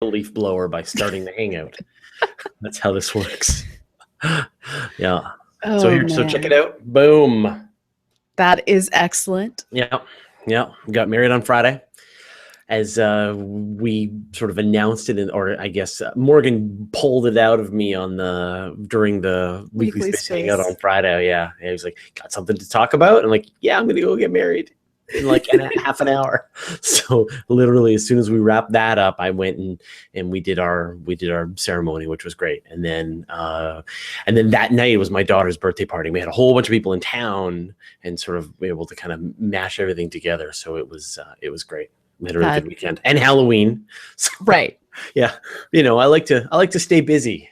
leaf blower by starting the Hangout. That's how this works. Yeah. Oh, So check it out. Boom. That is excellent. Yeah. Got married on Friday, as we sort of announced it, or I guess Morgan pulled it out of me during the weekly space hangout on Friday. Yeah, he was like, "Got something to talk about?" And like, "Yeah, I'm gonna go get married in like half an hour." So literally, as soon as we wrapped that up, I went and we did our ceremony, which was great. And then that night was my daughter's birthday party. We had a whole bunch of people in town and sort of be able to kind of mash everything together. So it was great. We had a really good weekend, and Halloween. So, right. Yeah. I like to stay busy.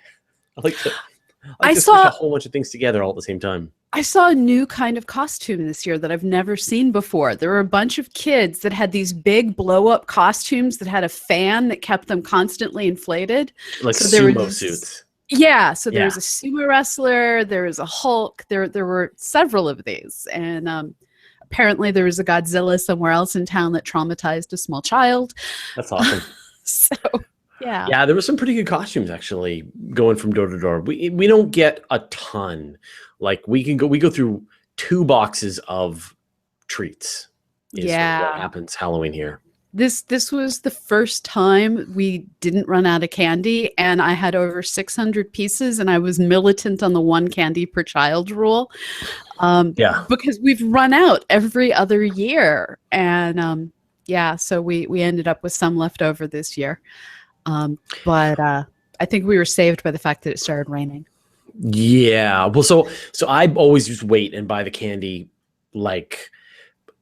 I saw a whole bunch of things together all at the same time. I saw a new kind of costume this year that I've never seen before. There were a bunch of kids that had these big blow-up costumes that had a fan that kept them constantly inflated. Like sumo suits. Yeah. So there was a sumo wrestler. There was a Hulk. There were several of these. And apparently there was a Godzilla somewhere else in town that traumatized a small child. That's awesome. So... Yeah. Yeah, there were some pretty good costumes actually going from door to door. We don't get a ton. Like we go through 2 boxes of treats. Yeah. What happens Halloween here. This was the first time we didn't run out of candy, and I had over 600 pieces, and I was militant on the 1 candy per child rule. Because we've run out every other year. And so we ended up with some left over this year. But I think we were saved by the fact that it started raining. Yeah. Well, so I always just wait and buy the candy like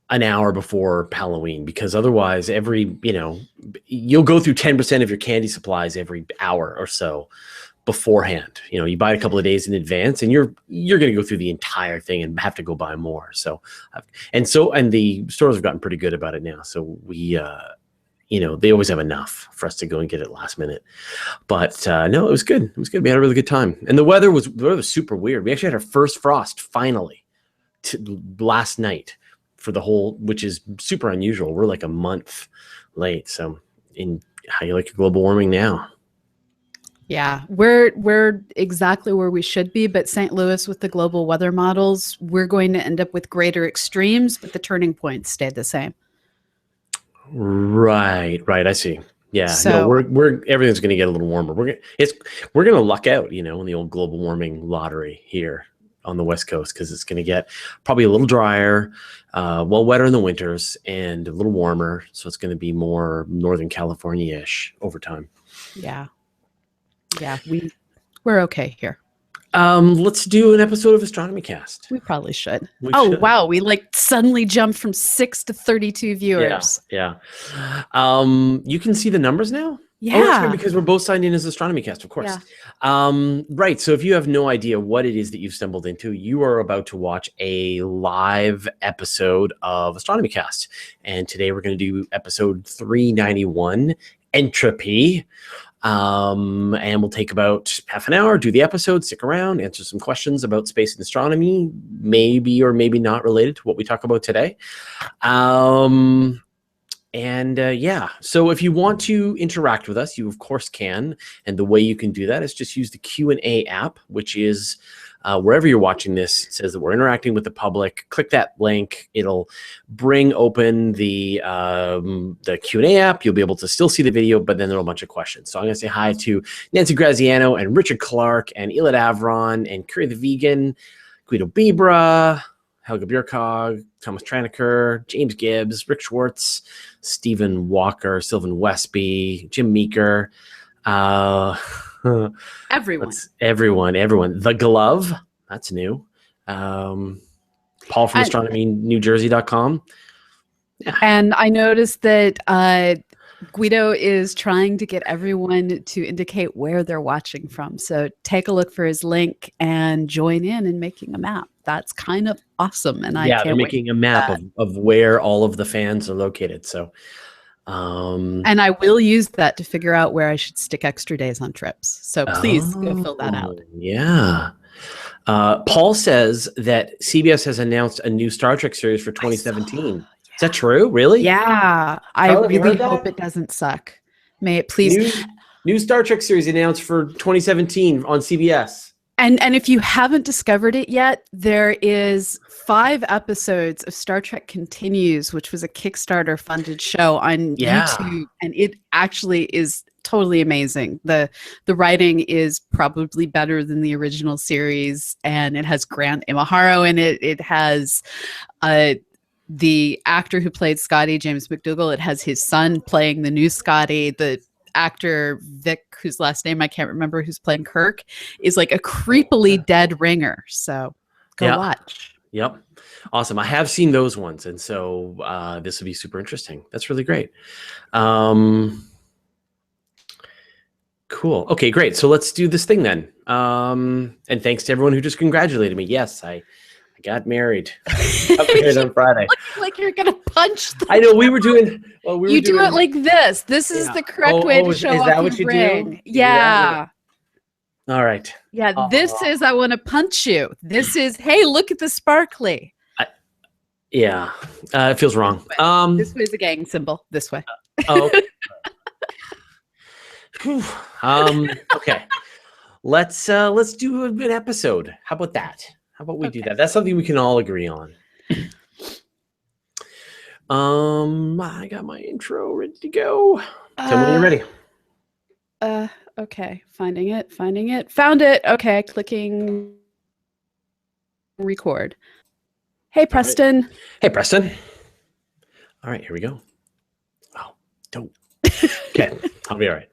an hour before Halloween, because otherwise you'll go through 10% of your candy supplies every hour or so beforehand. You buy a couple of days in advance and you're going to go through the entire thing and have to go buy more. So and the stores have gotten pretty good about it now. So we, they always have enough for us to go and get it last minute. But no, it was good. It was good. We had a really good time. And the weather was super weird. We actually had our first frost finally last night for the whole, which is super unusual. We're like a month late. So how you like your global warming now? Yeah, we're exactly where we should be. But St. Louis, with the global weather models, we're going to end up with greater extremes, but the turning points stayed the same. Right. I see. Yeah. So we're everything's going to get a little warmer. We're going to luck out, in the old global warming lottery here on the West Coast, because it's going to get probably a little drier, wetter in the winters, and a little warmer. So it's going to be more Northern California-ish over time. Yeah. We're okay here. Let's do an episode of Astronomy Cast. We probably should. Wow. We suddenly jumped from 6 to 32 viewers. Yeah. You can see the numbers now? Yeah. Oh, that's right, because we're both signed in as Astronomy Cast, of course. Yeah. Right. So if you have no idea what it is that you've stumbled into, you are about to watch a live episode of Astronomy Cast. And today we're going to do episode 391, Entropy. And we'll take about half an hour, do the episode, stick around, answer some questions about space and astronomy, maybe or maybe not related to what we talk about today. So if you want to interact with us, you of course can. And the way you can do that is just use the Q&A app, which is wherever you're watching this. It says that we're interacting with the public. Click that link. It'll bring open the Q&A app. You'll be able to still see the video, but then there are a bunch of questions. So I'm going to say hi to Nancy Graziano and Richard Clark and Elad Avron and Curry the Vegan, Guido Bibra, Helga Bjerkog, Thomas Traneker, James Gibbs, Rick Schwartz, Stephen Walker, Sylvan Westby, Jim Meeker, everyone. The Glove, that's new. Paul from astronomynewjersey.com. Yeah. And I noticed that Guido is trying to get everyone to indicate where they're watching from. So take a look for his link and join in making a map. That's kind of awesome. And they're making a map of where all of the fans are located. So and I will use that to figure out where I should stick extra days on trips. So please go fill that out. Yeah. Paul says that CBS has announced a new Star Trek series for 2017. Is that true? Really? Yeah. I really hope it doesn't suck. May it please. New Star Trek series announced for 2017 on CBS. And if you haven't discovered it yet, there is 5 episodes of Star Trek Continues, which was a Kickstarter funded show on YouTube, and it actually is totally amazing. The writing is probably better than the original series, and it has Grant Imahara in it. It has the actor who played Scotty, James McDougall. It has his son playing the new Scotty. The actor Vic, whose last name I can't remember, who's playing Kirk, is like a creepily dead ringer. So go watch. Yep. Awesome. I have seen those ones. And so this will be super interesting. That's really great. Cool. Okay, great. So let's do this thing then. And thanks to everyone who just congratulated me. Yes, I got married. Got married on Friday. Like you're gonna punch. I know we were doing. Well, we were do it like this. This is the correct way to show off your ring. Yeah. All right. Yeah. This is I want to punch you. This is hey, look at the sparkly. It feels wrong. This way is a gang symbol. This way. Okay. Okay. Let's do an episode. How about that? How about we do that? That's something we can all agree on. I got my intro ready to go. Tell me when you're ready. Okay. Finding it. Found it. Okay. Clicking record. Hey, Preston. Right. Hey, Preston. All right, here we go. Oh, don't. Okay, I'll be all right.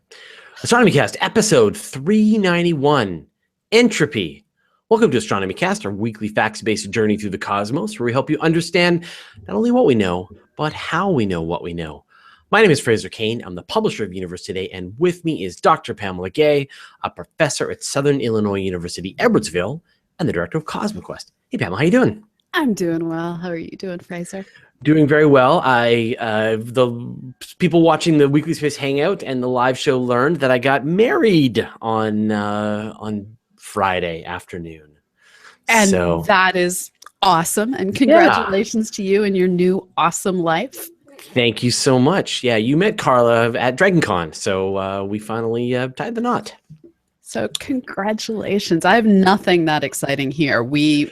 Astronomy Cast, episode 391, Entropy. Welcome to Astronomy Cast, our weekly facts-based journey through the cosmos, where we help you understand not only what we know, but how we know what we know. My name is Fraser Cain. I'm the publisher of Universe Today, and with me is Dr. Pamela Gay, a professor at Southern Illinois University, Edwardsville, and the director of CosmoQuest. Hey, Pamela, how you doing? I'm doing well. How are you doing, Fraser? Doing very well. The people watching the Weekly Space Hangout and the live show learned that I got married on Friday afternoon. And so, that is awesome. And congratulations to you and your new awesome life. Thank you so much. Yeah, you met Carla at DragonCon, so we finally tied the knot. So congratulations. I have nothing that exciting here. We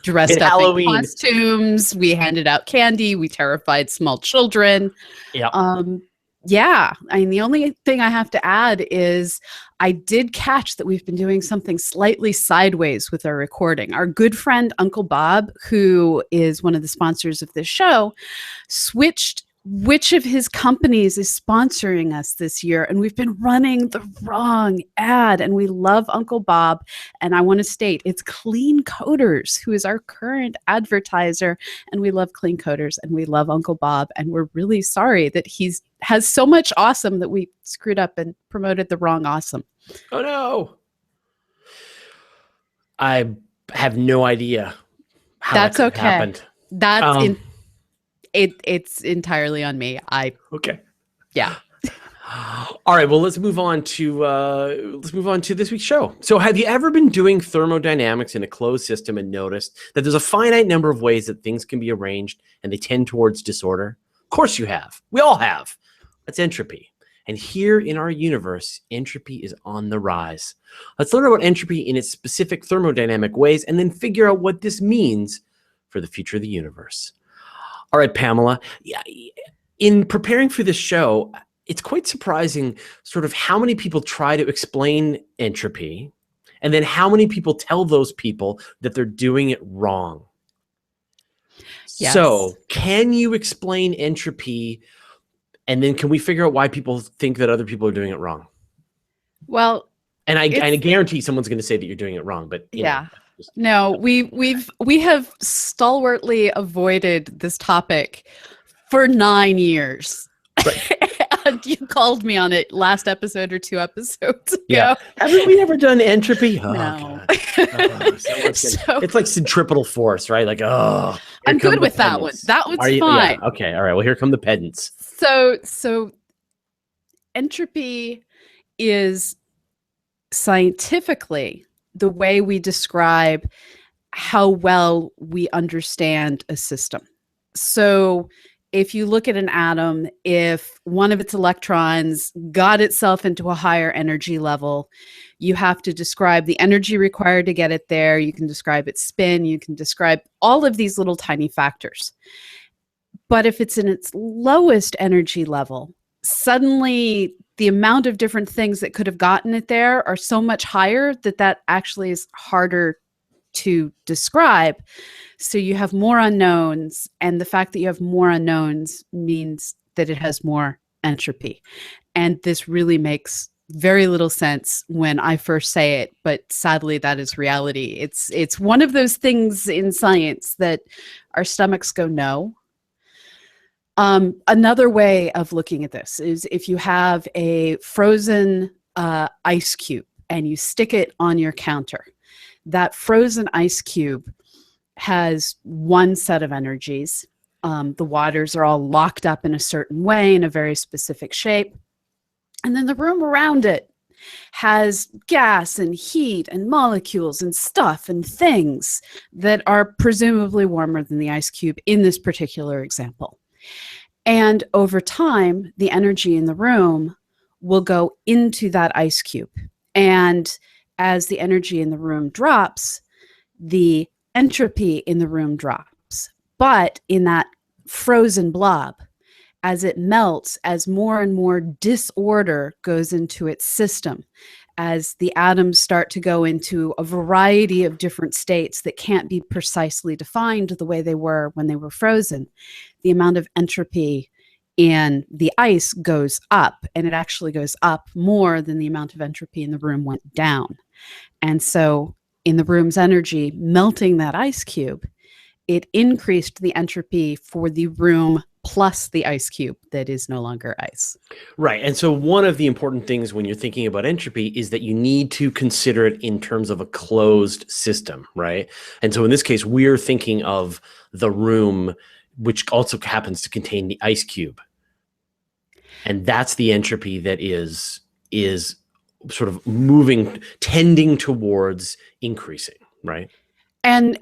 dressed up Halloween. In costumes. We handed out candy. We terrified small children. Yeah. Yeah. I mean, the only thing I have to add is I did catch that we've been doing something slightly sideways with our recording. Our good friend, Uncle Bob, who is one of the sponsors of this show, switched which of his companies is sponsoring us this year. And we've been running the wrong ad. And we love Uncle Bob. And I want to state it's Clean Coders, who is our current advertiser. And we love Clean Coders and we love Uncle Bob. And we're really sorry that has so much awesome that we screwed up and promoted the wrong awesome. Oh, no. I have no idea how that's that okay. happened. That's It's entirely on me. Okay. Yeah. All right. Well, let's move on to this week's show. So, have you ever been doing thermodynamics in a closed system and noticed that there's a finite number of ways that things can be arranged and they tend towards disorder? Of course, you have. We all have. That's entropy. And here in our universe, entropy is on the rise. Let's learn about entropy in its specific thermodynamic ways and then figure out what this means for the future of the universe. All right, Pamela, in preparing for this show, it's quite surprising sort of how many people try to explain entropy and then how many people tell those people that they're doing it wrong. Yes. So can you explain entropy and then can we figure out why people think that other people are doing it wrong? Well, and I guarantee someone's going to say that you're doing it wrong, but you know. No, we have stalwartly avoided this topic for 9 years. Right. And you called me on it last episode or 2 episodes ago. Yeah. Haven't we ever done entropy? Oh, no. It's like centripetal force, right? Like, I'm good with that one. That one's fine. Yeah. Okay. All right. Well, here come the pedants. So entropy is scientifically the way we describe how well we understand a system. So if you look at an atom, if one of its electrons got itself into a higher energy level, you have to describe the energy required to get it there. You can describe its spin. You can describe all of these little tiny factors. But if it's in its lowest energy level, suddenly the amount of different things that could have gotten it there are so much higher that actually is harder to describe. So you have more unknowns, and the fact that you have more unknowns means that it has more entropy. And this really makes very little sense when I first say it, but sadly that is reality. It's one of those things in science that our stomachs go, no. Another way of looking at this is if you have a frozen ice cube and you stick it on your counter, that frozen ice cube has one set of energies. The waters are all locked up in a certain way in a very specific shape. And then the room around it has gas and heat and molecules and stuff and things that are presumably warmer than the ice cube in this particular example. And over time, the energy in the room will go into that ice cube. And as the energy in the room drops, the entropy in the room drops. But in that frozen blob, as it melts, as more and more disorder goes into its system, as the atoms start to go into a variety of different states that can't be precisely defined the way they were when they were frozen, the amount of entropy in the ice goes up, and it actually goes up more than the amount of entropy in the room went down. And so in the room's energy melting that ice cube, it increased the entropy for the room plus the ice cube that is no longer ice. Right. And so one of the important things when you're thinking about entropy is that you need to consider it in terms of a closed system, right? And so in this case, we're thinking of the room, which also happens to contain the ice cube. And that's the entropy that is sort of moving, tending towards increasing, right? And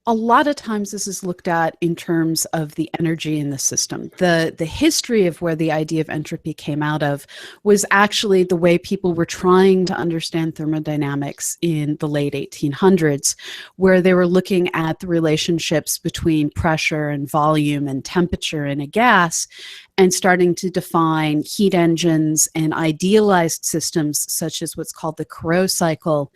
a lot of times this is looked at in terms of the energy in the system. The history of where the idea of entropy came out of was actually the way people were trying to understand thermodynamics in the late 1800s, where they were looking at the relationships between pressure and volume and temperature in a gas and starting to define heat engines and idealized systems such as what's called the Carreau cycle,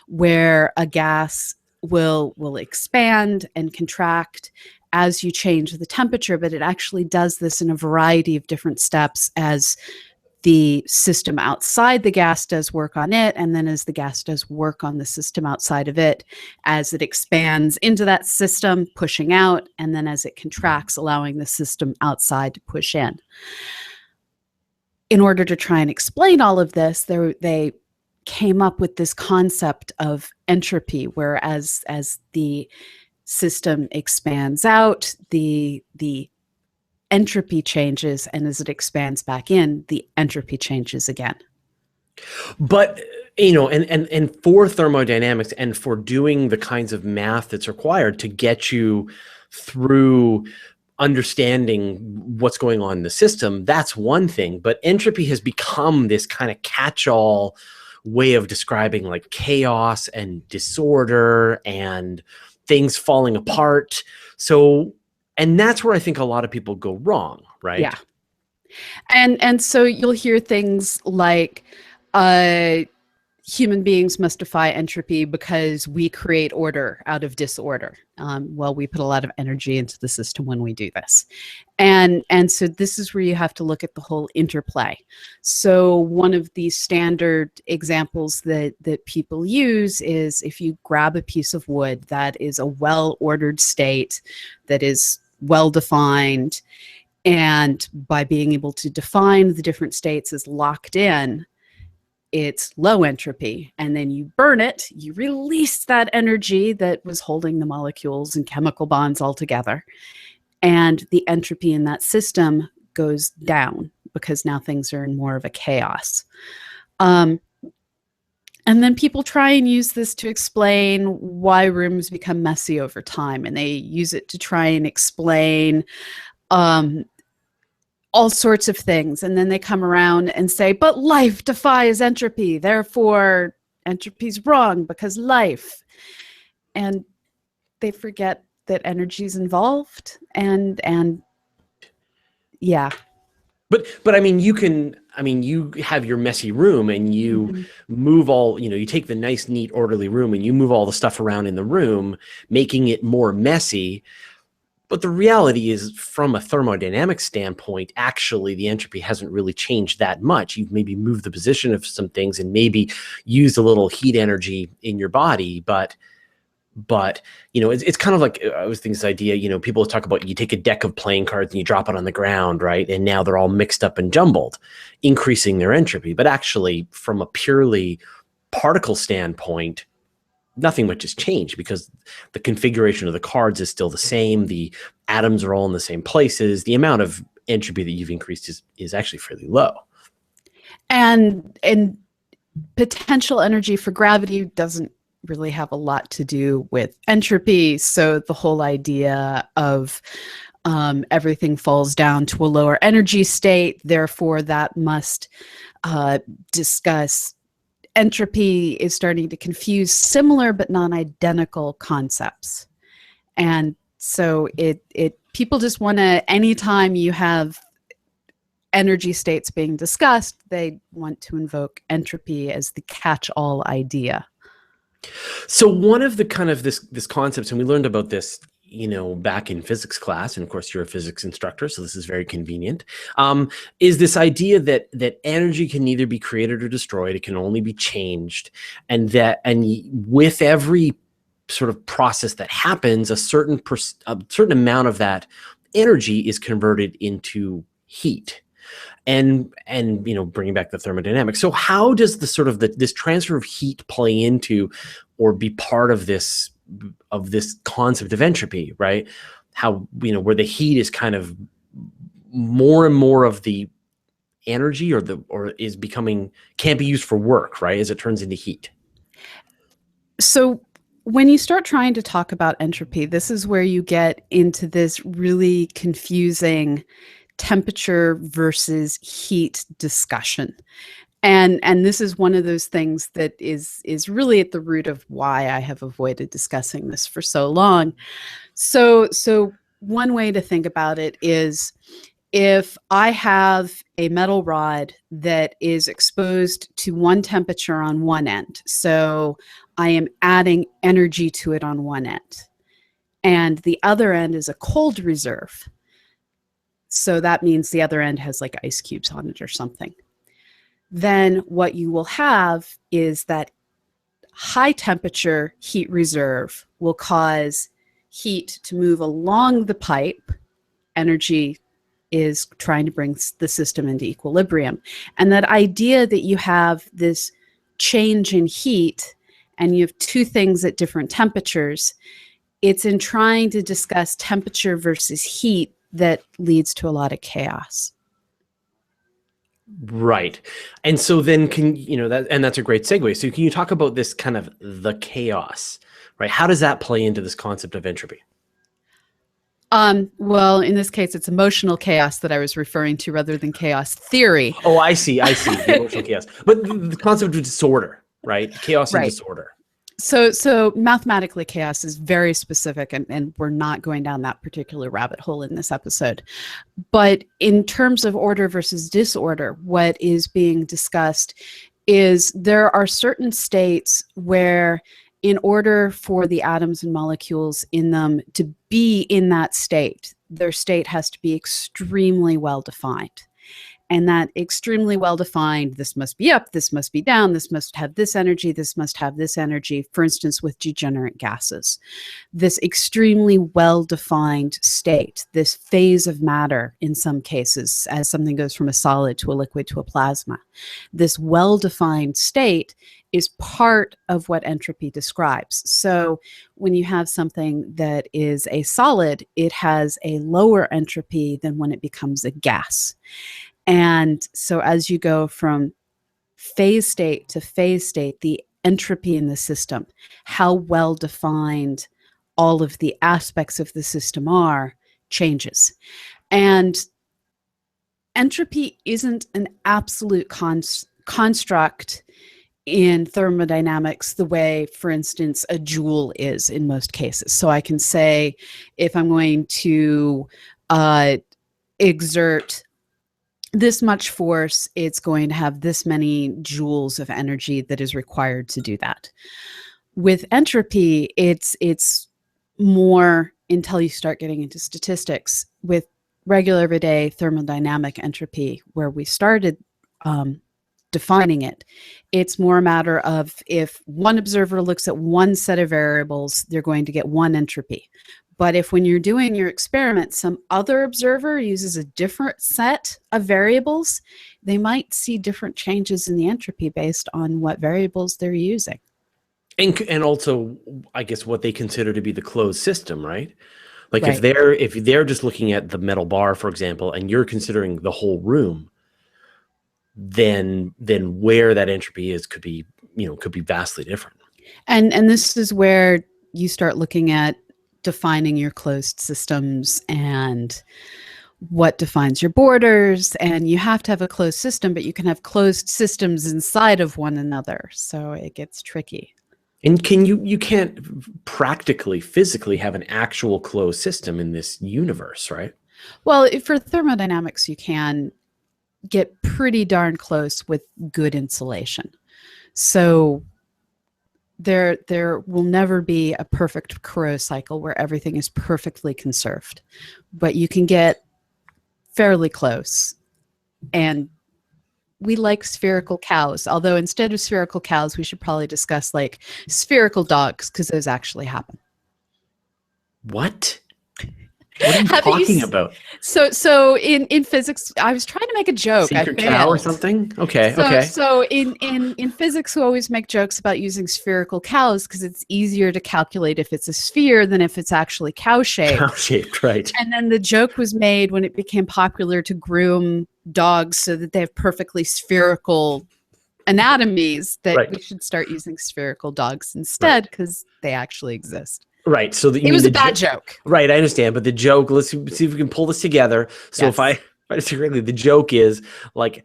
where a gas will expand and contract as you change the temperature, but it actually does this in a variety of different steps as the system outside the gas does work on it, and then as the gas does work on the system outside of it, as it expands into that system, pushing out, and then as it contracts, allowing the system outside to push in. In order to try and explain all of this, they came up with this concept of entropy, where as the system expands out, the entropy changes, and as it expands back in, the entropy changes again. But and for thermodynamics and for doing the kinds of math that's required to get you through understanding what's going on in the system, that's one thing. But entropy has become this kind of catch-all way of describing like chaos and disorder and things falling apart. So, and that's where I think a lot of people go wrong, right? Yeah. And so you'll hear things like human beings must defy entropy because we create order out of disorder. Well, we put a lot of energy into the system when we do this. And so this is where you have to look at the whole interplay. So one of the standard examples that people use is if you grab a piece of wood that is a well-ordered state, that is well-defined, and by being able to define the different states as locked in, it's low entropy, and then you burn it, you release that energy that was holding the molecules and chemical bonds all together, and the entropy in that system goes down because now things are in more of a chaos. And then people try and use this to explain why rooms become messy over time, and they use it to try and explain all sorts of things. And then they come around and say, but life defies entropy. Therefore, entropy's wrong because life. And they forget that energy's involved. And yeah. But I mean, you have your messy room and you move all, you take the nice, neat, orderly room and you move all the stuff around in the room, making it more messy. But the reality is, from a thermodynamic standpoint, actually, the entropy hasn't really changed that much. You've maybe moved the position of some things and maybe used a little heat energy in your body. But it's kind of like, I was thinking this idea, people talk about you take a deck of playing cards and you drop it on the ground, right? And now they're all mixed up and jumbled, increasing their entropy. But actually, from a purely particle standpoint, nothing much has changed because the configuration of the cards is still the same. The atoms are all in the same places. The amount of entropy that you've increased is actually fairly low. And potential energy for gravity doesn't really have a lot to do with entropy. So the whole idea of everything falls down to a lower energy state, therefore that must discuss entropy is starting to confuse similar but non-identical concepts. And so people just want to, anytime you have energy states being discussed, they want to invoke entropy as the catch-all idea. So one of the kind of this concepts, and we learned about this back in physics class, and of course you're a physics instructor, so this is very convenient, is this idea that energy can neither be created or destroyed, it can only be changed, and with every sort of process that happens, a certain amount of that energy is converted into heat. And bringing back the thermodynamics. So how does the sort of this transfer of heat play into or be part of this concept of entropy, right? How, where the heat is kind of more and more of the energy or is becoming, can't be used for work, right? As it turns into heat. So when you start trying to talk about entropy, this is where you get into this really confusing temperature versus heat discussion. And this is one of those things that is really at the root of why I have avoided discussing this for so long. So one way to think about it is, if I have a metal rod that is exposed to one temperature on one end, so I am adding energy to it on one end, and the other end is a cold reserve. So that means the other end has like ice cubes on it or something. Then what you will have is that high temperature heat reserve will cause heat to move along the pipe. Energy is trying to bring the system into equilibrium. And that idea that you have this change in heat and you have two things at different temperatures, it's in trying to discuss temperature versus heat that leads to a lot of chaos. Right. And so then that's a great segue. So can you talk about this kind of the chaos, right? How does that play into this concept of entropy? Well, in this case, it's emotional chaos that I was referring to rather than chaos theory. Oh, I see. The emotional chaos. But the concept of disorder, right? Chaos and disorder. So mathematically, chaos is very specific, and we're not going down that particular rabbit hole in this episode. But in terms of order versus disorder, what is being discussed is there are certain states where, in order for the atoms and molecules in them to be in that state, their state has to be extremely well defined. And that extremely well-defined, this must be up, this must be down, this must have this energy, this must have this energy, for instance, with degenerate gases. This extremely well-defined state, this phase of matter in some cases, as something goes from a solid to a liquid to a plasma, this well-defined state is part of what entropy describes. So when you have something that is a solid, it has a lower entropy than when it becomes a gas. And so as you go from phase state to phase state, the entropy in the system, how well defined all of the aspects of the system are, changes. And entropy isn't an absolute construct in thermodynamics the way, for instance, a joule is in most cases. So I can say if I'm going to exert this much force, it's going to have this many joules of energy that is required to do that. With entropy, it's more until you start getting into statistics. With regular everyday thermodynamic entropy, where we started defining it, it's more a matter of if one observer looks at one set of variables, they're going to get one entropy. But if when you're doing your experiment, some other observer uses a different set of variables, they might see different changes in the entropy based on what variables they're using. And also, I guess, what they consider to be the closed system, right? Like Right. if they're just looking at the metal bar, for example, and you're considering the whole room, then where that entropy is could be vastly different. And this is where you start looking at defining your closed systems and what defines your borders. And you have to have a closed system, but you can have closed systems inside of one another. So it gets tricky. And you can't practically, physically have an actual closed system in this universe, right? Well, for thermodynamics, you can get pretty darn close with good insulation. So there will never be a perfect Corot cycle where everything is perfectly conserved, but you can get fairly close. And we like spherical cows, although instead of spherical cows, we should probably discuss like spherical dogs, because those actually happen. What? What are you talking about? So in physics, I was trying to make a joke. Secret cow or something? Okay, okay. So in physics, we always make jokes about using spherical cows because it's easier to calculate if it's a sphere than if it's actually cow-shaped. Cow-shaped, right. And then the joke was made when it became popular to groom dogs so that they have perfectly spherical anatomies, that we should start using spherical dogs instead because they actually exist. Right. So it was a bad joke. Right. I understand. But the joke, let's see if we can pull this together. So if I understand correctly, the joke is like,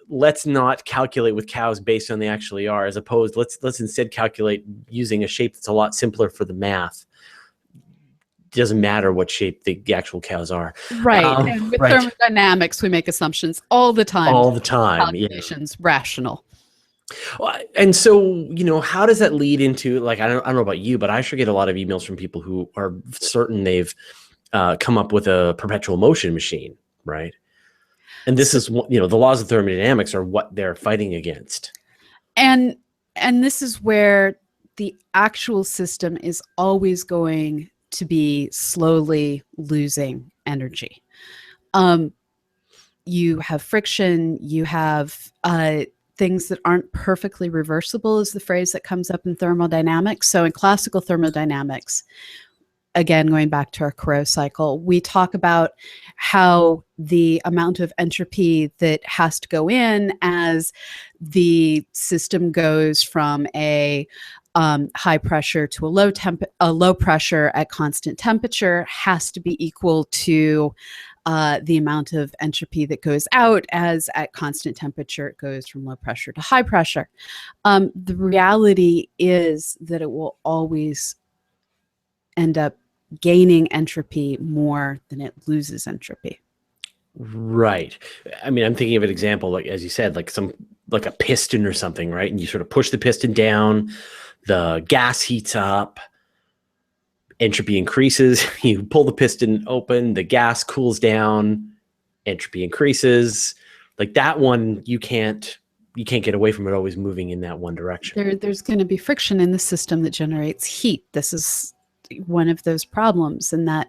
let's not calculate with cows based on they actually are, as opposed, let's instead calculate using a shape that's a lot simpler for the math. It doesn't matter what shape the actual cows are. Right. And with thermodynamics, we make assumptions all the time. All the time. Calculations, rational. And so, how does that lead into, like, I don't know about you, but I sure get a lot of emails from people who are certain they've come up with a perpetual motion machine, right? And this is, the laws of thermodynamics are what they're fighting against. And this is where the actual system is always going to be slowly losing energy. You have friction, you have things that aren't perfectly reversible is the phrase that comes up in thermodynamics. So in classical thermodynamics, again, going back to our Corot cycle, we talk about how the amount of entropy that has to go in as the system goes from a high pressure to a low pressure at constant temperature has to be equal to the amount of entropy that goes out as at constant temperature it goes from low pressure to high pressure. The reality is that it will always end up gaining entropy more than it loses entropy. Right. I mean, I'm thinking of an example, like, as you said, like a piston or something, right? And you sort of push the piston down, the gas heats up, entropy increases. You pull the piston open, the gas cools down, entropy increases. Like that one, you can't get away from it always moving in that one direction. There's going to be friction in the system that generates heat. This is one of those problems, and that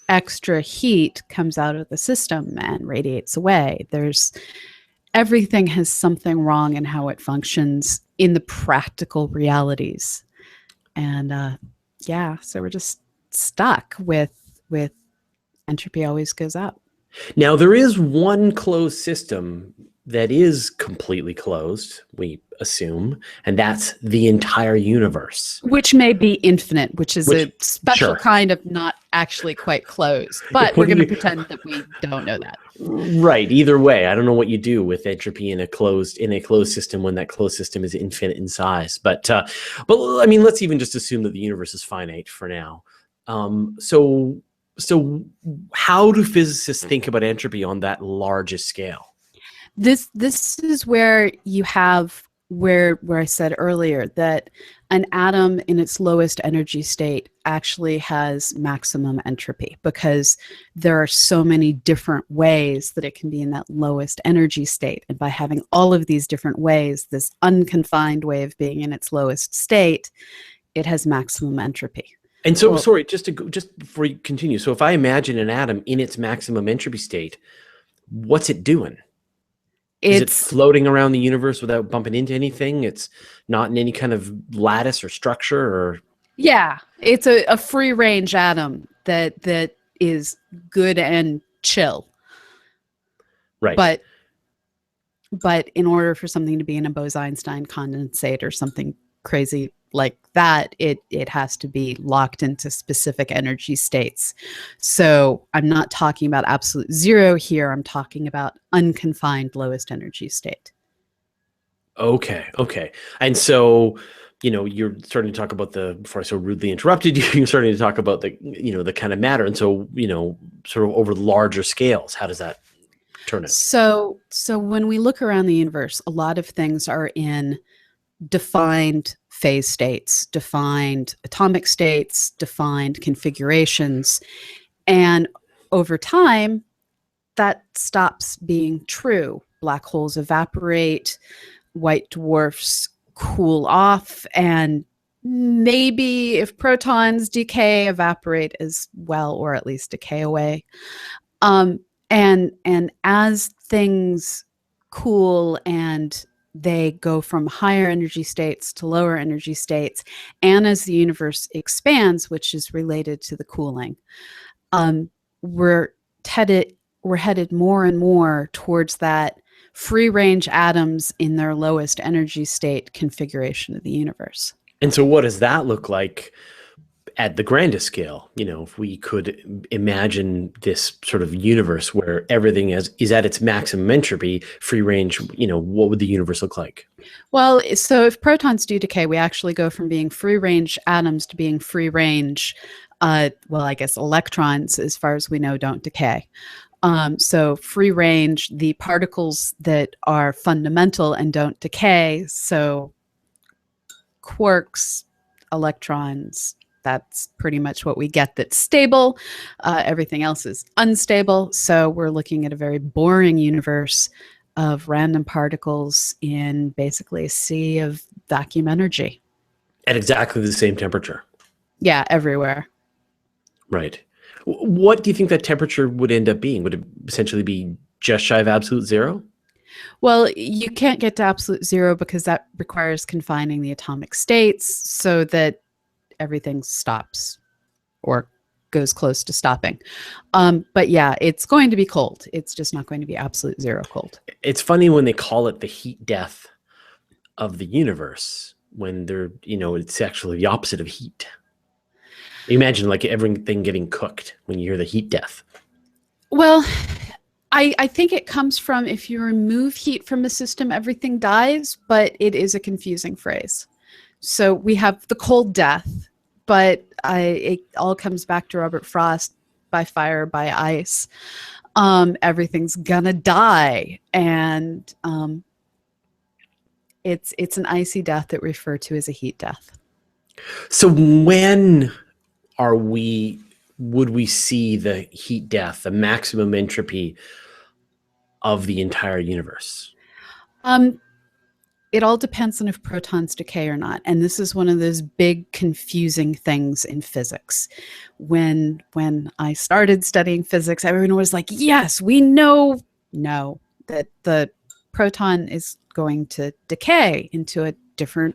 extra heat comes out of the system and radiates away. Everything has something wrong in how it functions in the practical realities. And so we're just stuck with entropy always goes up. Now, there is one closed system that is completely closed, we assume, and that's the entire universe. Which may be infinite, which is a special sure. kind of not actually quite closed. But we're going to pretend that we don't know that. Right. Either way, I don't know what you do with entropy in a closed system when that closed system is infinite in size. But I mean, let's even just assume that the universe is finite for now. So how do physicists think about entropy on that largest scale? This is where you have where I said earlier that an atom in its lowest energy state actually has maximum entropy, because there are so many different ways that it can be in that lowest energy state. And by having all of these different ways, this unconfined way of being in its lowest state, it has maximum entropy. And so, sorry, just before you continue. So if I imagine an atom in its maximum entropy state, what's it doing? Is it floating around the universe without bumping into anything? It's not in any kind of lattice or structure, or yeah, it's a free range atom that is good and chill. Right. But in order for something to be in a Bose-Einstein condensate or something crazy like that, it has to be locked into specific energy states. So I'm not talking about absolute zero here. I'm talking about unconfined lowest energy state. Okay. And so, you're starting to talk about before I so rudely interrupted you, you're starting to talk about the kind of matter. And so, sort of over larger scales, how does that turn out? So when we look around the universe, a lot of things are in defined phase states, defined atomic states, defined configurations. And over time, that stops being true. Black holes evaporate, white dwarfs cool off, and maybe if protons decay, evaporate as well, or at least decay away. And as things cool and they go from higher energy states to lower energy states, and as the universe expands, which is related to the cooling, we're headed more and more towards that free range atoms in their lowest energy state configuration of the universe. And so what does that look like at the grandest scale? If we could imagine this sort of universe where everything is at its maximum entropy, free range, what would the universe look like? Well, so if protons do decay, we actually go from being free range atoms to being free range, I guess electrons, as far as we know, don't decay. So free range, the particles that are fundamental and don't decay, so quarks, electrons, that's pretty much what we get that's stable. Everything else is unstable. So we're looking at a very boring universe of random particles in basically a sea of vacuum energy. At exactly the same temperature. Yeah, everywhere. Right. What do you think that temperature would end up being? Would it essentially be just shy of absolute zero? Well, you can't get to absolute zero because that requires confining the atomic states so that everything stops or goes close to stopping. But yeah, it's going to be cold. It's just not going to be absolute zero cold. It's funny when they call it the heat death of the universe, when it's actually the opposite of heat. Imagine like everything getting cooked when you hear the heat death. Well, I think it comes from, if you remove heat from the system, everything dies, but it is a confusing phrase. So we have the cold death, but it all comes back to Robert Frost, by fire, by ice. Everything's gonna die, and it's an icy death that we refer to as a heat death. So when would we see the heat death, the maximum entropy of the entire universe? It all depends on if protons decay or not. And this is one of those big confusing things in physics. When I started studying physics, everyone was like, yes, we know that the proton is going to decay into a different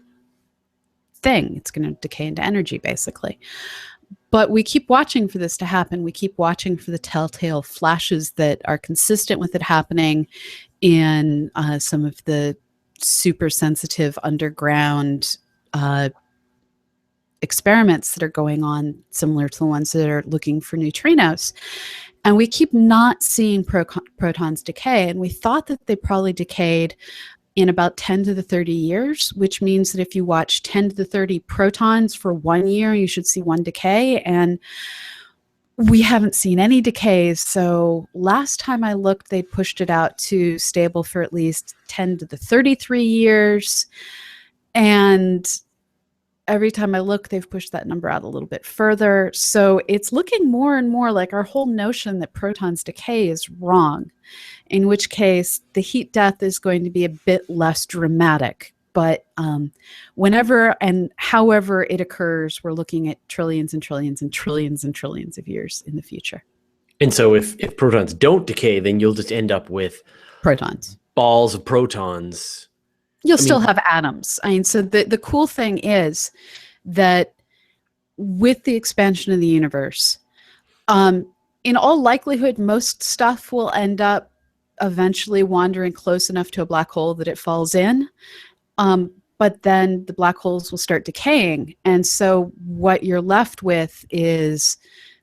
thing. It's going to decay into energy, basically. But we keep watching for this to happen. We keep watching for the telltale flashes that are consistent with it happening in some of the super sensitive underground experiments that are going on, similar to the ones that are looking for neutrinos. And we keep not seeing protons decay. And we thought that they probably decayed in about 10 to the 30 years, which means that if you watch 10 to the 30 protons for 1 year, you should see one decay. And we haven't seen any decays. So last time I looked, they pushed it out to stable for at least 10 to the 33 years. And every time I look, they've pushed that number out a little bit further. So it's looking more and more like our whole notion that protons decay is wrong, in which case the heat death is going to be a bit less dramatic. But whenever and however it occurs, we're looking at trillions and trillions and trillions and trillions of years in the future. And so if protons don't decay, then you'll just end up with protons, balls of protons. You'll still have atoms. I mean, so the cool thing is that with the expansion of the universe, in all likelihood, most stuff will end up eventually wandering close enough to a black hole that it falls in. But then the black holes will start decaying. And so what you're left with is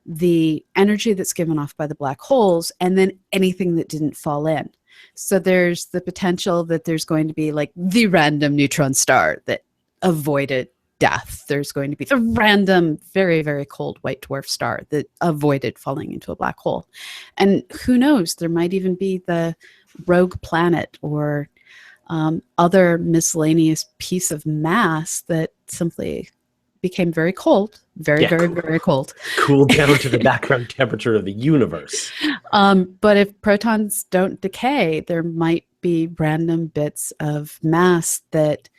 the energy that's given off by the black holes and then anything that didn't fall in. So there's the potential that there's going to be like the random neutron star that avoided death. There's going to be the random, very, very cold white dwarf star that avoided falling into a black hole. And who knows, there might even be the rogue planet or other miscellaneous piece of mass that simply became very cold, very cold. Cooled down to the background temperature of the universe. But if protons don't decay, there might be random bits of mass that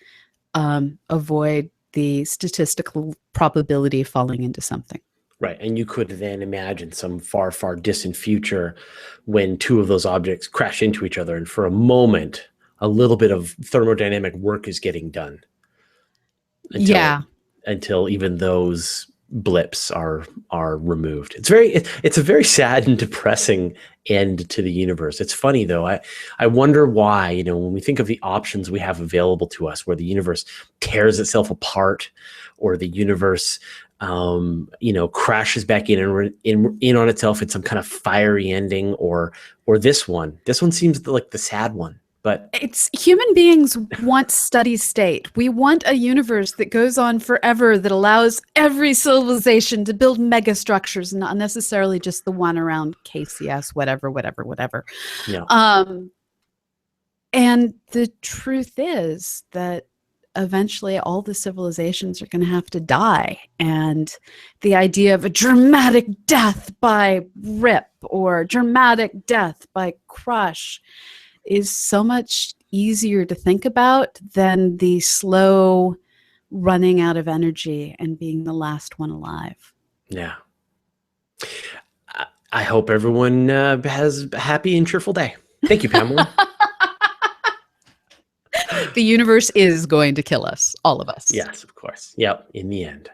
avoid the statistical probability of falling into something. Right. And you could then imagine some far, far distant future when two of those objects crash into each other. And for a moment, a little bit of thermodynamic work is getting done. Until even those blips are removed. It's a very sad and depressing end to the universe. It's funny though. I wonder why, when we think of the options we have available to us, where the universe tears itself apart, or the universe crashes back in on itself in some kind of fiery ending, or this one. This one seems like the sad one. But it's human beings want steady state. We want a universe that goes on forever, that allows every civilization to build mega structures, not necessarily just the one around KCS, whatever. Yeah. And the truth is that eventually all the civilizations are going to have to die. And the idea of a dramatic death by rip or dramatic death by crush is so much easier to think about than the slow running out of energy and being the last one alive. Yeah. I hope everyone has a happy and cheerful day. Thank you, Pamela. The universe is going to kill us, all of us. Yes, of course. Yep, in the end.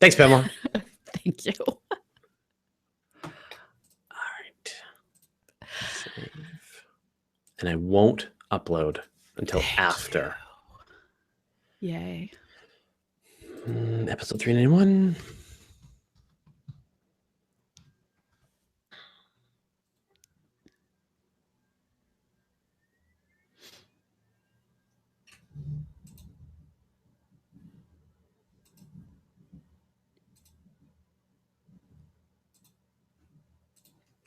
Thanks, Pamela. Thank you. All right. Save. And I won't upload until after. Yay. Episode 391.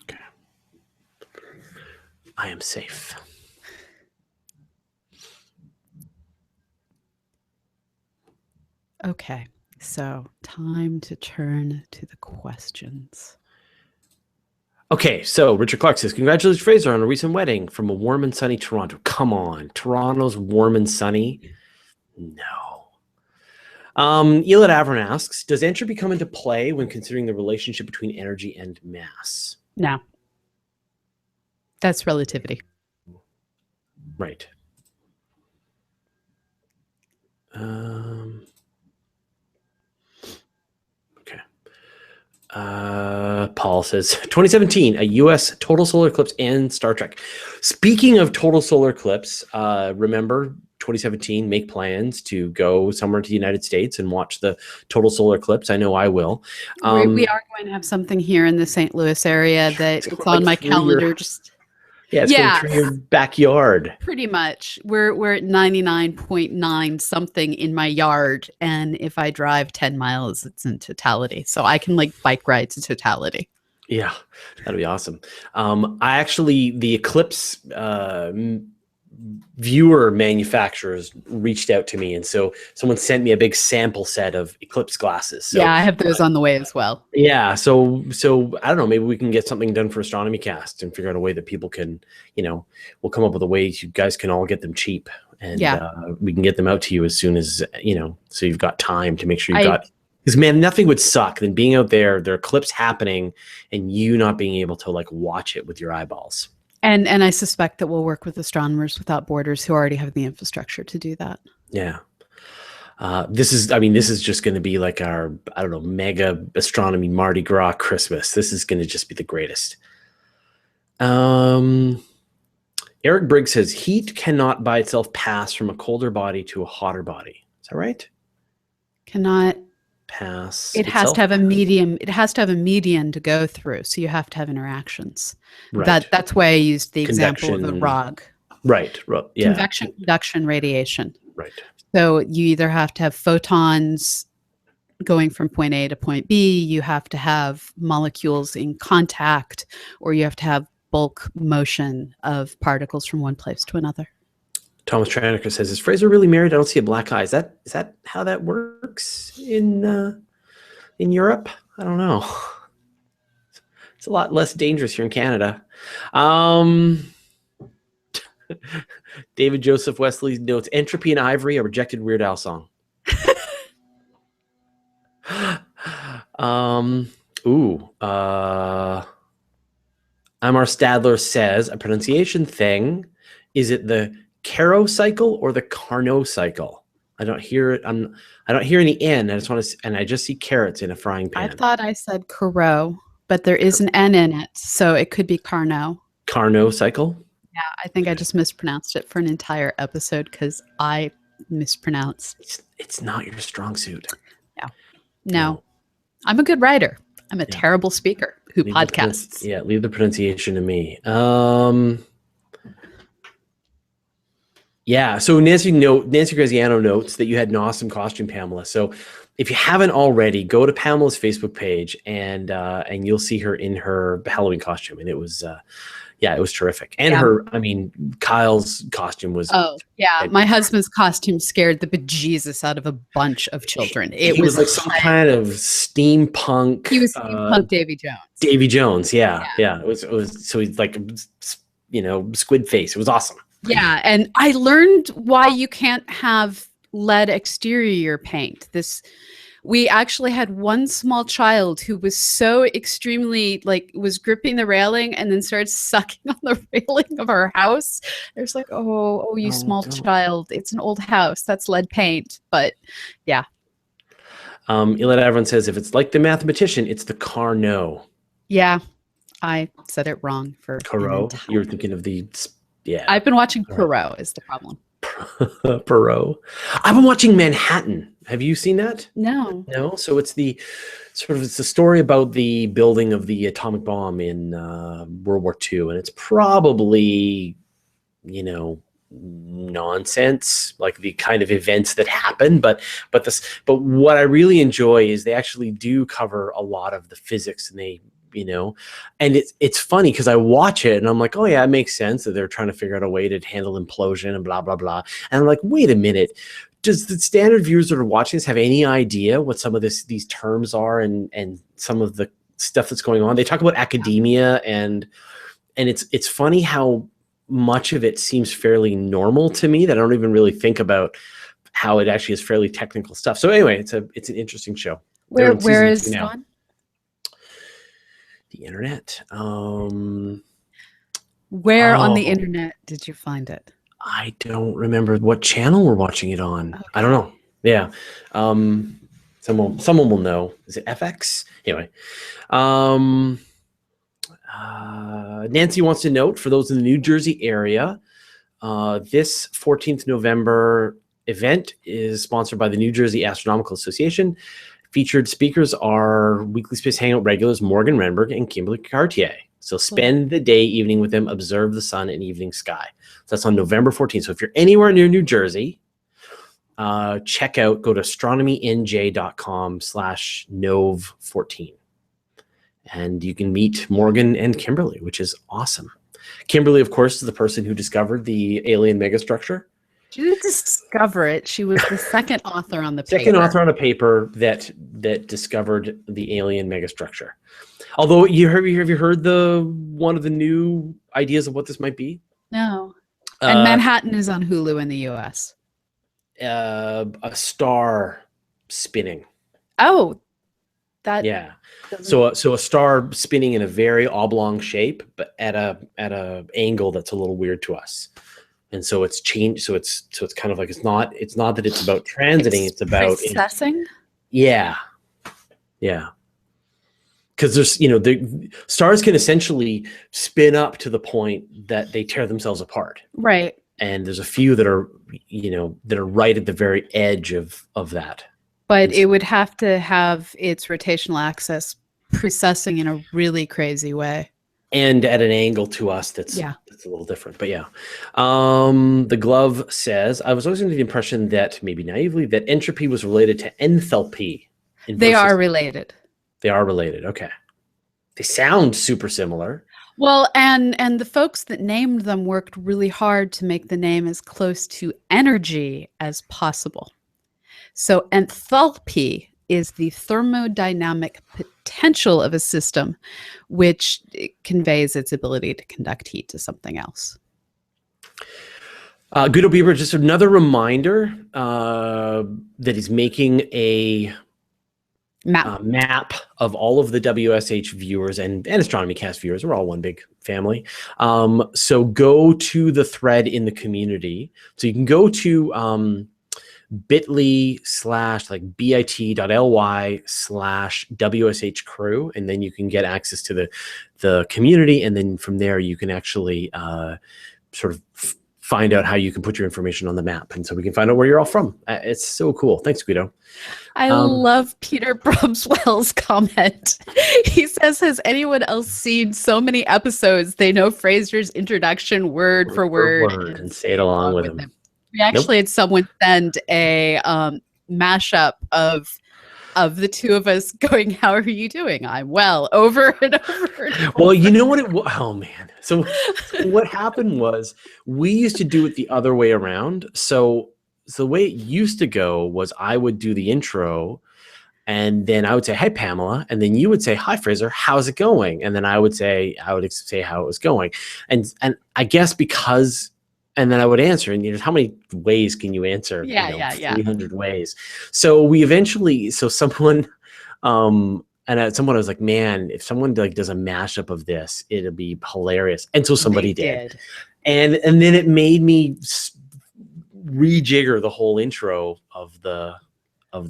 Okay. I am safe. Okay, so time to turn to the questions. Okay, so Richard Clark says, congratulations, Fraser, on a recent wedding from a warm and sunny Toronto. Come on, Toronto's warm and sunny? No. Elid Avron asks, does entropy come into play when considering the relationship between energy and mass? No. That's relativity. Right. Okay. Paul says 2017, a U.S. total solar eclipse and Star Trek. Speaking of total solar eclipse, remember 2017, make plans to go somewhere to the United States and watch the total solar eclipse. I know I will. We are going to have something here in the St. Louis area that it's on my calendar. It's going through your backyard. Pretty much. We're at 99.9 something in my yard, and if I drive 10 miles, it's in totality. So I can like bike ride to totality. Yeah, that'd be awesome. The Eclipse viewer manufacturers reached out to me, and so someone sent me a big sample set of Eclipse glasses. So, yeah, I have those on the way as well. Yeah, so I don't know, maybe we can get something done for Astronomy Cast and figure out a way that people can, we'll come up with a way you guys can all get them cheap, and we can get them out to you as soon as, so you've got time to make sure you've got, because man, nothing would suck than being out there eclipse happening and you not being able to like watch it with your eyeballs. And I suspect that we'll work with Astronomers Without Borders who already have the infrastructure to do that. Yeah. This is just going to be like our, I don't know, mega astronomy Mardi Gras Christmas. This is going to just be the greatest. Eric Briggs says heat cannot by itself pass from a colder body to a hotter body. Is that right? Cannot pass. It has to have a medium. It has to have a median to go through. So you have to have interactions. Right. That's why I used the example of the ROG. Right. Yeah. Convection, conduction, radiation. Right. So you either have to have photons going from point A to point B, you have to have molecules in contact, or you have to have bulk motion of particles from one place to another. Thomas Traneker says, "Is Fraser really married? I don't see a black eye. Is that how that works in Europe? I don't know. It's a lot less dangerous here in Canada." David Joseph Wesley notes, "Entropy and Ivory, a rejected Weird Al song." Amar Stadler says, "A pronunciation thing. Is it the Caro cycle or the Carnot cycle?" I don't hear it. I don't hear any N. I just see carrots in a frying pan. I thought I said Caro, but there is an N in it, so it could be Carnot. Carnot cycle? Yeah, I think I just mispronounced it for an entire episode because I mispronounced. It's not your strong suit. No. I'm a good writer. I'm a terrible speaker who podcasts. Leave the pronunciation to me. So Nancy Graziano notes that you had an awesome costume, Pamela. So if you haven't already, go to Pamela's Facebook page and you'll see her in her Halloween costume. And it was terrific. And Kyle's costume was. Oh yeah. My husband's costume scared the bejesus out of a bunch of children. He was like some kind of steampunk. He was steampunk Davy Jones. Davy Jones. Yeah. It was, so he's like, squid face. It was awesome. Yeah, and I learned why you can't have lead exterior paint. We actually had one small child who was so extremely was gripping the railing and then started sucking on the railing of our house. There's you small child. It's an old house. That's lead paint. But yeah. Elena Everyone says, if it's like the mathematician, it's the Carnot. Yeah, I said it wrong for Carnot. You're thinking of the. Yeah, I've been watching Perot is the problem. Perot. I've been watching Manhattan. Have you seen that? No. So it's the story about the building of the atomic bomb in World War II, and it's probably, nonsense, like the kind of events that happen. But what I really enjoy is they actually do cover a lot of the physics, and they. And it's funny because I watch it and I'm like, oh yeah, it makes sense that they're trying to figure out a way to handle implosion and blah, blah, blah. And I'm like, wait a minute, does the standard viewers that are watching this have any idea what some of these terms are and some of the stuff that's going on? They talk about academia and it's funny how much of it seems fairly normal to me that I don't even really think about how it actually is fairly technical stuff. So anyway, it's an interesting show. Where is it on? The internet. Where on the internet did you find it? I don't remember what channel we're watching it on. Okay. I don't know. Yeah. It's Someone will know. Is it FX? Anyway. Nancy wants to note, for those in the New Jersey area, this 14th November event is sponsored by the New Jersey Astronomical Association. Featured speakers are Weekly Space Hangout regulars Morgan Renberg and Kimberly Cartier. So spend the day, evening with them, observe the sun and evening sky. So that's on November 14th. So if you're anywhere near New Jersey, go to astronomynj.com/nov14. And you can meet Morgan and Kimberly, which is awesome. Kimberly, of course, is the person who discovered the alien megastructure. She didn't discover it. She was the second author on the paper. Second author on a paper that discovered the alien megastructure. Although have you heard one of the new ideas of what this might be? No. And Manhattan is on Hulu in the US. A star spinning. Oh, yeah. So a star spinning in a very oblong shape, but at a angle that's a little weird to us. And so it's changed. So it's kind of like it's not that it's about transiting. It's about precessing. Yeah. Because there's the stars can essentially spin up to the point that they tear themselves apart. Right. And there's a few that are right at the very edge of that. But it would have to have its rotational axis precessing in a really crazy way. And at an angle to us that's a little different. But yeah. The Glove says, I was always under the impression that, maybe naively, that entropy was related to enthalpy. They are related. They are related. Okay. They sound super similar. Well, and the folks that named them worked really hard to make the name as close to energy as possible. So enthalpy is the thermodynamic potential of a system, which conveys its ability to conduct heat to something else. Guido Bieber, just another reminder that he's making a map of all of the WSH viewers and Astronomy Cast viewers. We're all one big family. So go to the thread in the community. So you can go to bit.ly/WSH crew, and then you can get access to the community, and then from there you can actually sort of find out how you can put your information on the map, and so we can find out where you're all from. It's so cool. Thanks, Guido. I love Peter Bromswell's comment. He says, has anyone else seen so many episodes they know Fraser's introduction word for word and say it along with him? We actually had someone send a mashup of the two of us going, how are you doing? I'm well, over and over and over. Well, you know what it was? Oh, man. So what happened was we used to do it the other way around. So the way it used to go was I would do the intro, and then I would say, hi, Pamela. And then you would say, hi, Fraser, how's it going? And then I would say how it was going. And I guess because... And then I would answer, and how many ways can you answer? 300 ways. So we eventually, someone was like, man, if someone does a mashup of this, it'll be hilarious. And so somebody did. And then it made me rejigger the whole intro of the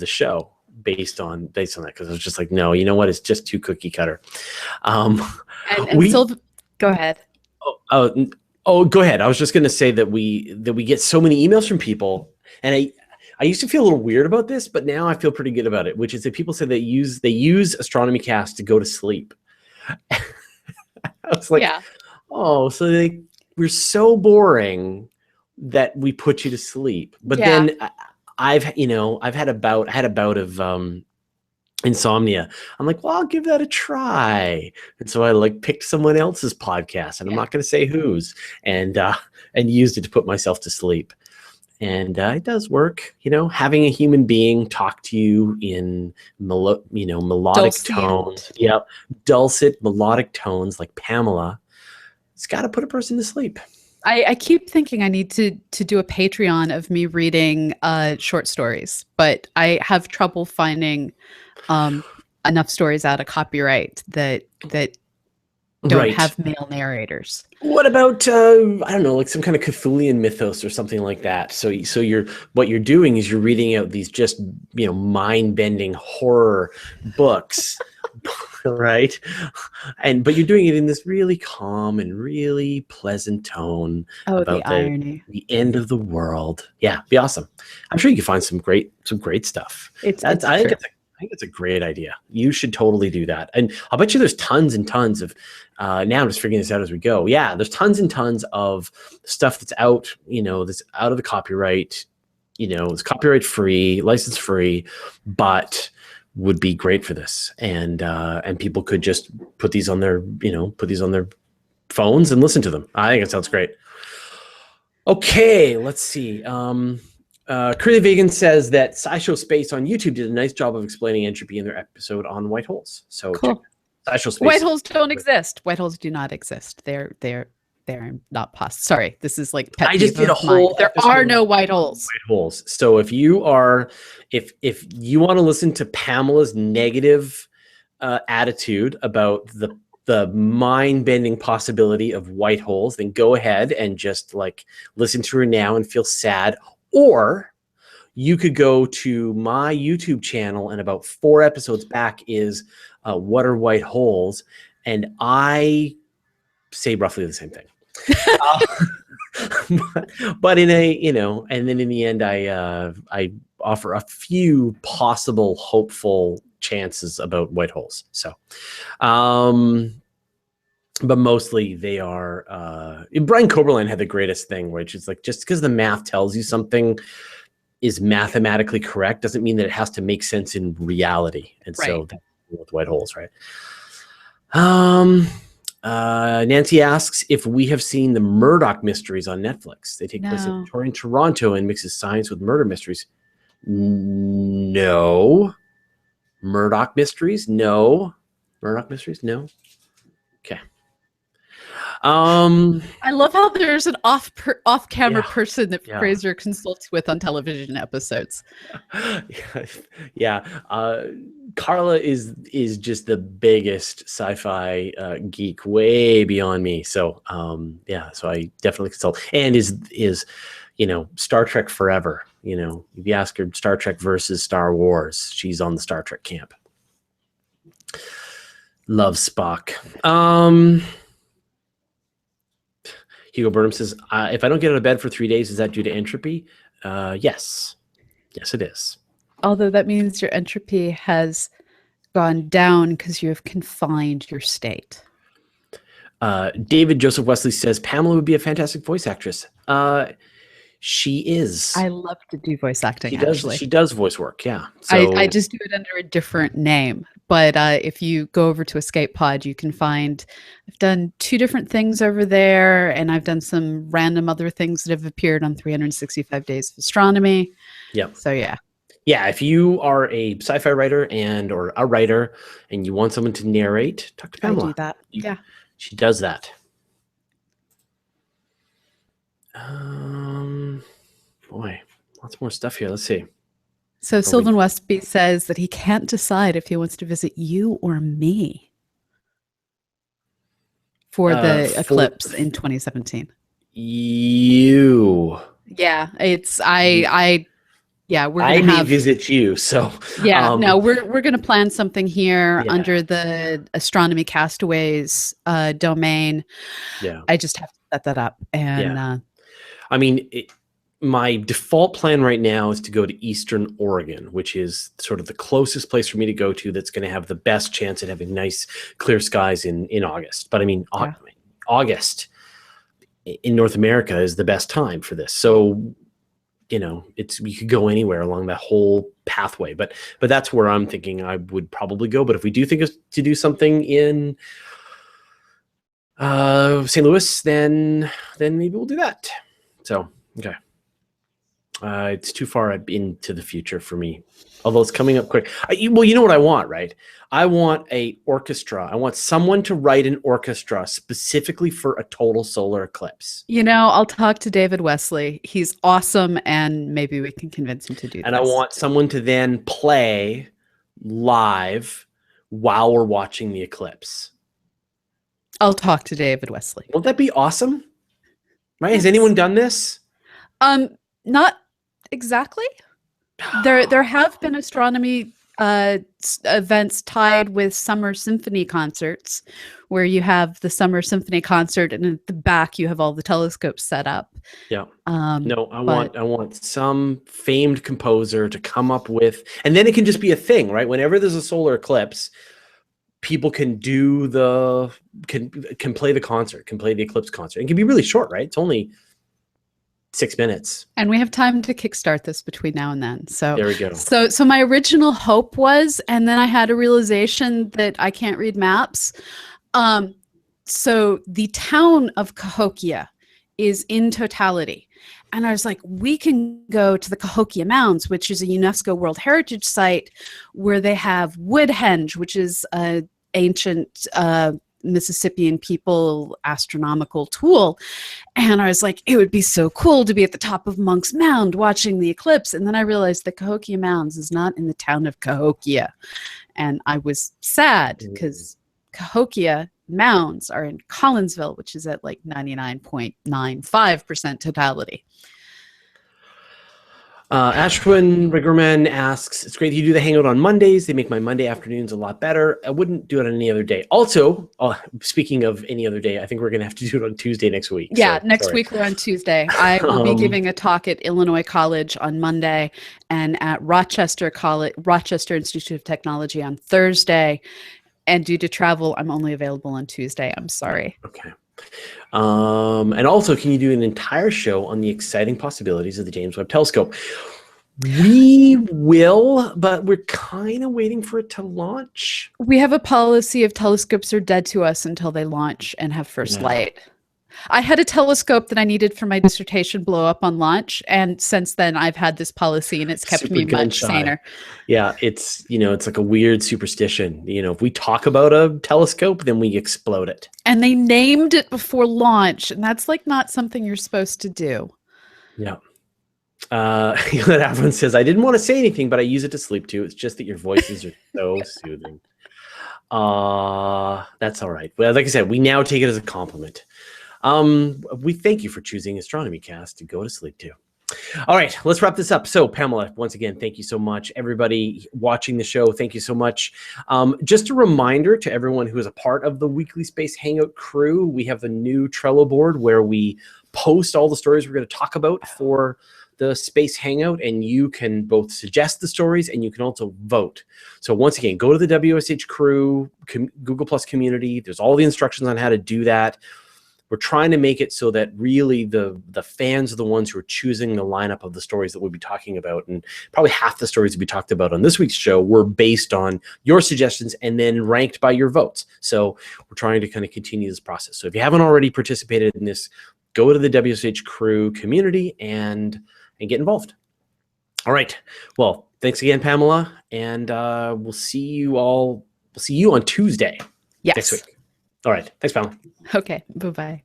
show based on that, because I was just like, no, you know what? It's just too cookie cutter. Go ahead. Oh, go ahead. I was just going to say that we get so many emails from people, and I used to feel a little weird about this, but now I feel pretty good about it, which is that people say they use Astronomy Cast to go to sleep. I was like, oh, so we're so boring that we put you to sleep. But then I had a bout of insomnia. I'm like, well, I'll give that a try. And so I picked someone else's podcast, and I'm not going to say whose, and used it to put myself to sleep. And it does work, having a human being talk to you in melodic tones. Yep. Dulcet melodic tones like Pamela. It's got to put a person to sleep. I keep thinking I need to do a Patreon of me reading short stories, but I have trouble finding enough stories out of copyright that don't have male narrators. What about I don't know, like some kind of Cthulhian mythos or something like that? So what you're doing is you're reading out these just mind-bending horror books, right? But you're doing it in this really calm and really pleasant tone about the irony, the end of the world. Yeah, be awesome. I'm sure you can find some great stuff. I think it's a great idea. You should totally do that. And I'll bet you there's tons and tons of, now I'm just figuring this out as we go. Yeah, there's tons and tons of stuff that's out, that's out of the copyright, it's copyright free, license free, but would be great for this. And people could just put these on their phones and listen to them. I think it sounds great. Okay, let's see. Curly Vegan says that SciShow Space on YouTube did a nice job of explaining entropy in their episode on white holes. So cool. SciShow Space. White holes don't exist. White holes do not exist. They're not possible. Sorry, this is like pet I just did a whole. There are no white holes. White holes. So if you want to listen to Pamela's negative attitude about the mind-bending possibility of white holes, then go ahead and just listen to her now and feel sad. Or you could go to my YouTube channel, and about 4 episodes back is What Are White Holes? And I say roughly the same thing. But in a, and then in the end, I offer a few possible hopeful chances about white holes. So, but mostly they are, Brian Coberland had the greatest thing, which is just because the math tells you something is mathematically correct doesn't mean that it has to make sense in reality. And so that's with white holes, right? Nancy asks if we have seen the Murdoch Mysteries on Netflix. They take place in Toronto and mixes science with murder mysteries. No. Murdoch Mysteries? No. Murdoch Mysteries? No. Okay. I love how there's an off-camera person that Fraser consults with on television episodes. Carla is just the biggest sci-fi geek, way beyond me. So so I definitely consult, and is Star Trek forever. If you ask her Star Trek versus Star Wars, she's on the Star Trek camp. Love Spock. Hugo Burnham says, if I don't get out of bed for 3 days, is that due to entropy? Yes. Yes, it is. Although that means your entropy has gone down because you have confined your state. David Joseph Wesley says, Pamela would be a fantastic voice actress. She is. I love to do voice acting, She does voice work, yeah. So, I just do it under a different name. But if you go over to Escape Pod, you can find, I've done 2 different things over there, and I've done some random other things that have appeared on 365 Days of Astronomy. Yep. So, yeah. Yeah, if you are a sci-fi writer or a writer and you want someone to narrate, talk to Pamela. I do that, yeah. She does that. Boy, lots more stuff here. Let's see. So Sylvan Westby says that he can't decide if he wants to visit you or me for the eclipse in 2017. You. Yeah, it's I may visit you. So no, we're gonna plan something here under the Astronomy Castaways domain. Yeah, I just have to set that up, and I mean. My default plan right now is to go to Eastern Oregon, which is sort of the closest place for me to go to that's going to have the best chance at having nice, clear skies in August. But I mean, August in North America is the best time for this. So, you could go anywhere along that whole pathway. But that's where I'm thinking I would probably go. But if we do think to do something in St. Louis, then maybe we'll do that. So, okay. It's too far into the future for me, although it's coming up quick. Well, you know what I want, right? I want a orchestra. I want someone to write an orchestra specifically for a total solar eclipse. I'll talk to David Wesley. He's awesome, and maybe we can convince him to do that. And I want someone to then play live while we're watching the eclipse. I'll talk to David Wesley. Won't that be awesome? Right? Has anyone done this? Not exactly. There have been astronomy events tied with summer symphony concerts, where you have the summer symphony concert, and at the back you have all the telescopes set up. Yeah. No, I want some famed composer to come up with, and then it can just be a thing, right? Whenever there's a solar eclipse, people can do can play the concert, can play the eclipse concert. It can be really short, right? It's only 6 minutes. And we have time to kickstart this between now and then. So there we go. So my original hope was, and then I had a realization that I can't read maps. So the town of Cahokia is in totality. And I was like, we can go to the Cahokia Mounds, which is a UNESCO World Heritage Site, where they have Woodhenge, which is an ancient Mississippian people astronomical tool. And I was like, it would be so cool to be at the top of Monk's Mound watching the eclipse. And then I realized the Cahokia Mounds is not in the town of Cahokia. And I was sad because Cahokia Mounds are in Collinsville, which is at like 99.95% totality. Ashwin Riggerman asks, it's great that you do the Hangout on Mondays. They make my Monday afternoons a lot better. I wouldn't do it on any other day. Also, speaking of any other day, I think we're going to have to do it on Tuesday next week. Yeah, so, next week we're on Tuesday. I will be giving a talk at Illinois College on Monday and at Rochester Institute of Technology on Thursday. And due to travel, I'm only available on Tuesday. I'm sorry. Okay. And also, can you do an entire show on the exciting possibilities of the James Webb Telescope? We will, but we're kind of waiting for it to launch. We have a policy of telescopes are dead to us until they launch and have first light. I had a telescope that I needed for my dissertation blow up on launch, and since then I've had this policy, and it's kept me much saner. Yeah, it's it's like a weird superstition. If we talk about a telescope, then we explode it. And they named it before launch, and that's like not something you're supposed to do. Yeah. Everyone says, I didn't want to say anything, but I use it to sleep too. It's just that your voices are so soothing. That's all right. Well, like I said, we now take it as a compliment. We thank you for choosing Astronomy Cast to go to sleep to. All right, let's wrap this up. So, Pamela, once again, thank you so much. Everybody watching the show, thank you so much. Just a reminder to everyone who is a part of the Weekly Space Hangout crew, we have the new Trello board where we post all the stories we're going to talk about for the Space Hangout, and you can both suggest the stories and you can also vote. So once again, go to the WSH crew, Google Plus community. There's all the instructions on how to do that. We're trying to make it so that really the fans are the ones who are choosing the lineup of the stories that we'll be talking about. And probably half the stories we talked about on this week's show were based on your suggestions and then ranked by your votes. So we're trying to kind of continue this process. So if you haven't already participated in this, go to the WSH crew community and get involved. All right. Well, thanks again, Pamela. And we'll see you on Tuesday next week. All right. Thanks, Pamela. Okay. Bye-bye.